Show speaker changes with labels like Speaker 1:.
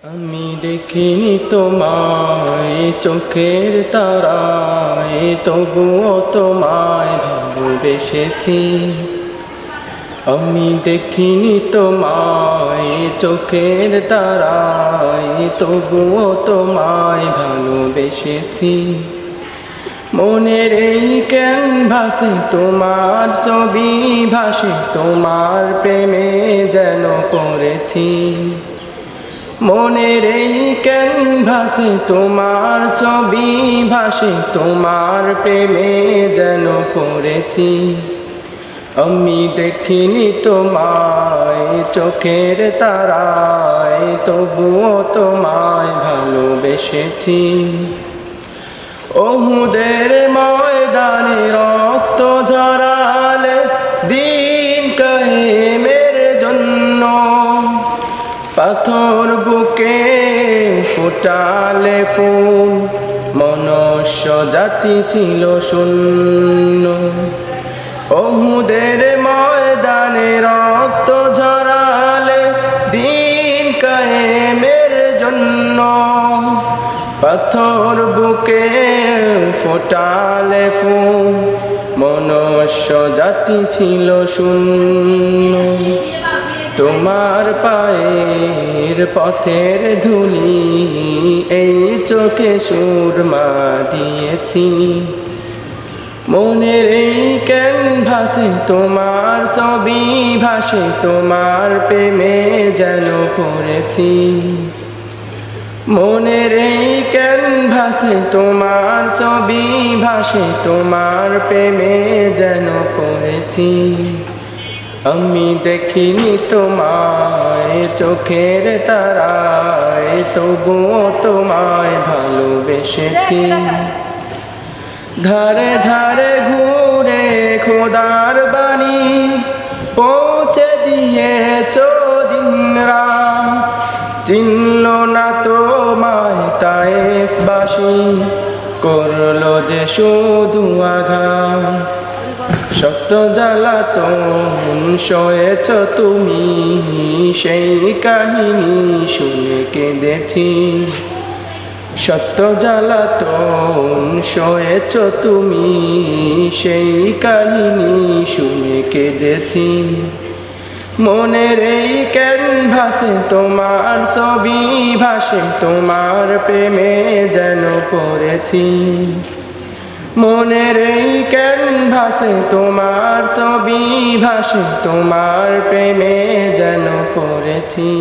Speaker 1: আমি দেখিনি তোমায় চোখের তারায়, তবুও তোমায় ভালোবেসেছি। আমি দেখিনি তোমায় চোখের তারায়, তবুও তোমায় ভালোবেসেছি। মনের এই ক্যানভাসে তোমার ছবি ভাসে, তোমার প্রেমে যেন পড়েছি। মনের এই ক্যানভাসে তোমার ছবি ভাসে, তোমার প্রেমে যেন পড়েছি। আমি দেখিনি তোমায় চোখের তারায়, তবুও তোমায় ভালোবেসেছি। উহুদের ময়দানে রক্ত ঝরালে দিন কায়েমের জন্য, পাথর বুকে ফোটালে ফুল, মনুষ্য জাতি ছিল শূন্য। উহুদের ময়দানে রক্ত ঝরালে দিন কায়েমের জন্য, পাথর বুকে ফোটালে ফুল, মনুষ্য জাতি ছিল শূন্য। তোমার পায়ের পথের ধুলি এই চোখে সুরমা দিয়েছি। মনের এই ক্যানভাসে তোমার ছবি ভাসে, তোমার প্রেমে যেন পড়েছি। মনের এই ক্যানভাসে তোমার ছবি ভাসে, তোমার প্রেমে যেন পড়েছি। আমি দেখিনি তোমায় চোখের তারায়, তবুও তোমায় ভালোবেসেছি। ধারে ধারে ঘুরে খোদার বাণী পৌঁছে দিয়েছ দিন রাত, চিনল না তোমায় তায়েফবাসী, করলো যে শুধু আঘাত। শত জ্বালাতন সয়েছ তুমি, সেই কাহিনী শুনে কেঁদেছি। শত জ্বালাতন সয়েছ তুমি, সেই কাহিনী শুনে কেঁদেছি। মনের এই ক্যানভাসে তোমার ছবি ভাসে, তোমার প্রেমে যেন পড়েছি। মনের এই ক্যানভাসে তোমার ছবি ভাসে, তোমার প্রেমে যেন পড়েছি।